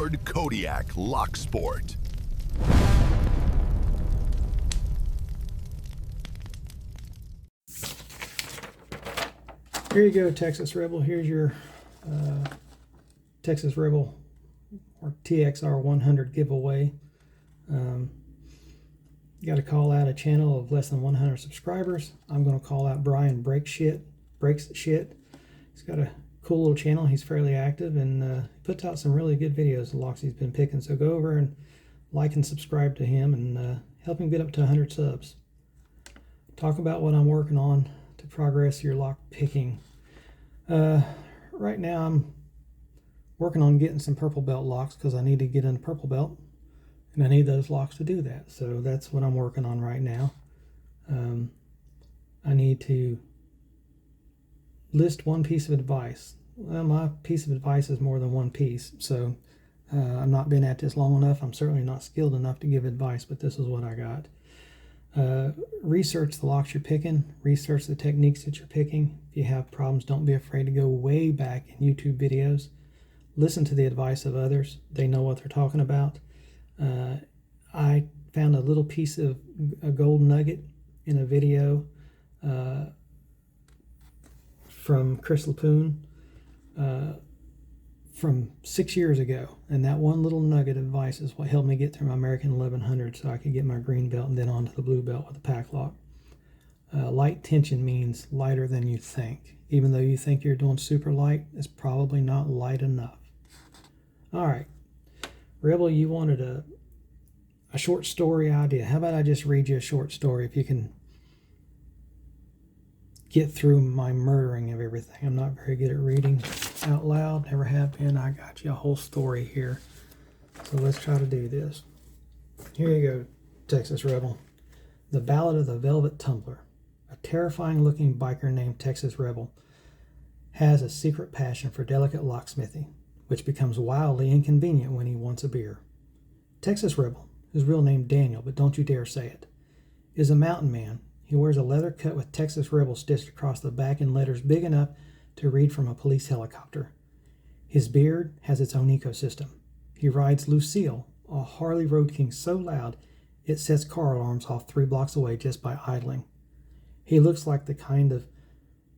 Ford Kodiak Lock Sport. Here you go, Texas Rebel. Here's your Texas Rebel or TXR 100 giveaway. You got to call out a channel of less than 100 subscribers. I'm going to call out Brian Breaks Shit. He's got a cool little channel. He's fairly active and puts out some really good videos, the locks he's been picking. So go over and like and subscribe to him and help him get up to 100 subs. Talk about what I'm working on to progress your lock picking. Right now I'm working on getting some purple belt locks because I need to get into purple belt and I need those locks to do that. So that's what I'm working on right now. I need to list one piece of advice. Well, my piece of advice is more than one piece, so I've not been at this long enough. I'm certainly not skilled enough to give advice, but this is what I got. Research the locks you're picking. Research the techniques that you're picking. If you have problems, don't be afraid to go way back in YouTube videos. Listen to the advice of others. They know what they're talking about. I found a little piece of a gold nugget in a video from Chris Lapoon from 6 years ago, and that one little nugget of advice is what helped me get through my American 1100 so I could get my green belt and then onto the blue belt with the pack lock. Light tension means lighter than you think. Even though you think you're doing super light, it's probably not light enough. All right, Rebel, you wanted a short story idea. How about I just read you a short story if you can get through my murdering of everything. I'm not very good at reading out loud, never have been. I got you a whole story here. So let's try to do this. Here you go, Texas Rebel. The Ballad of the Velvet Tumbler. A terrifying looking biker named Texas Rebel has a secret passion for delicate locksmithing, which becomes wildly inconvenient when he wants a beer. Texas Rebel, whose real name Daniel, but don't you dare say it, is a mountain man. He wears a leather cut with Texas Rebel stitched across the back in letters big enough to read from a police helicopter. His beard has its own ecosystem. He rides Lucille, a Harley Road King, so loud it sets car alarms off 3 blocks away just by idling. He looks like the kind of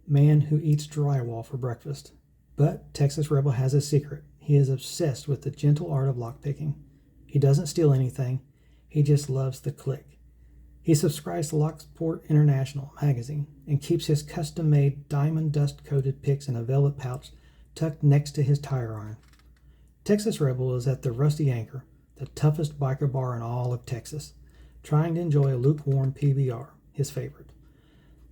man who eats drywall for breakfast. But Texas Rebel has a secret. He is obsessed with the gentle art of lockpicking. He doesn't steal anything. He just loves the click. He subscribes to Locksport International magazine and keeps his custom-made diamond dust-coated picks in a velvet pouch tucked next to his tire iron. Texas Rebel is at the Rusty Anchor, the toughest biker bar in all of Texas, trying to enjoy a lukewarm PBR, his favorite.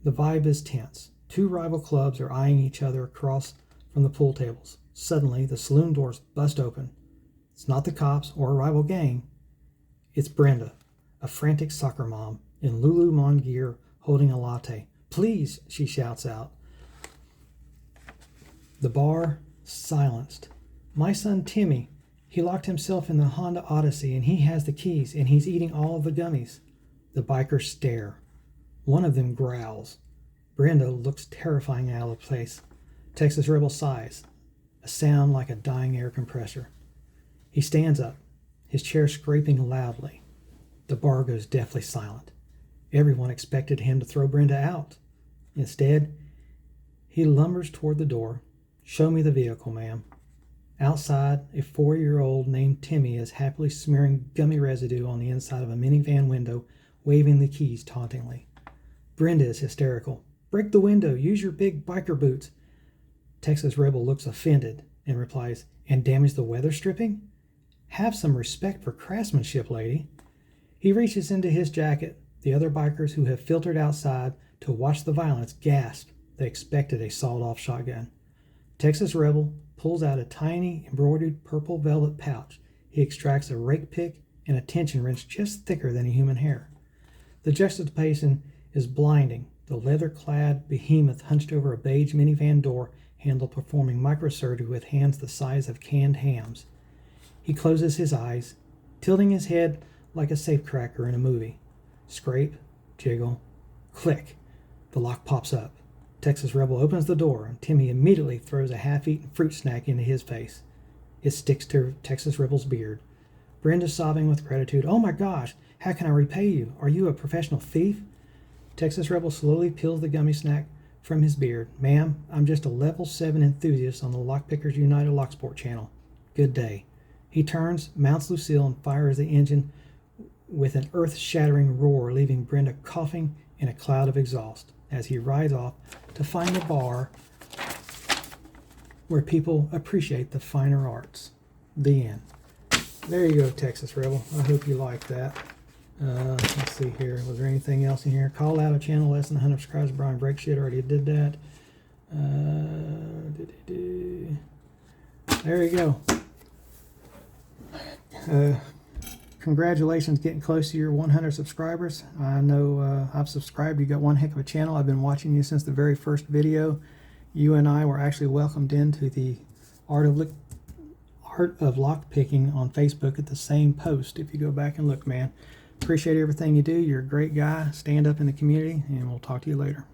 The vibe is tense. 2 rival clubs are eyeing each other across from the pool tables. Suddenly, the saloon doors bust open. It's not the cops or a rival gang. It's Brenda, a frantic soccer mom in Lululemon gear holding a latte. "Please," she shouts out. The bar silenced. "My son Timmy, he locked himself in the Honda Odyssey and he has the keys and he's eating all of the gummies." The bikers stare. One of them growls. Brenda looks terrifying out of place. Texas Rebel sighs, a sound like a dying air compressor. He stands up, his chair scraping loudly. The bar goes deathly silent. Everyone expected him to throw Brenda out. Instead, he lumbers toward the door. "Show me the vehicle, ma'am." Outside, a 4-year-old named Timmy is happily smearing gummy residue on the inside of a minivan window, waving the keys tauntingly. Brenda is hysterical. "Break the window. Use your big biker boots." Texas Rebel looks offended and replies, "And damage the weather stripping? Have some respect for craftsmanship, lady." He reaches into his jacket. The other bikers who have filtered outside to watch the violence gasp. They expected a sawed-off shotgun. Texas Rebel pulls out a tiny embroidered purple velvet pouch. He extracts a rake pick and a tension wrench just thicker than a human hair. The juxtaposition is blinding. The leather-clad behemoth hunched over a beige minivan door handle performing microsurgery with hands the size of canned hams. He closes his eyes, tilting his head like a safecracker in a movie. Scrape, jiggle, click. The lock pops up. Texas Rebel opens the door, and Timmy immediately throws a half-eaten fruit snack into his face. It sticks to Texas Rebel's beard. Brenda's sobbing with gratitude. Oh my gosh, how can I repay you? Are you a professional thief? Texas Rebel slowly peels the gummy snack from his beard. Ma'am, I'm just a level 7 enthusiast on the Lockpickers United Locksport channel. Good day. He turns, mounts Lucille, and fires the engine with an earth-shattering roar, leaving Brenda coughing in a cloud of exhaust as he rides off to find a bar where people appreciate the finer arts. The end. There you go, Texas Rebel. I hope you like that. Let's see here. Was there anything else in here? Call out a channel less than 100 subscribers. Brian Break Shit already did that. There you go. Congratulations, getting close to your 100 subscribers. I know I've subscribed. You got one heck of a channel. I've been watching you since the very first video. You and I were actually welcomed into the Art of Lock Picking on Facebook at the same post. If you go back and look, man. Appreciate everything you do. You're a great guy. Stand up in the community, and we'll talk to you later.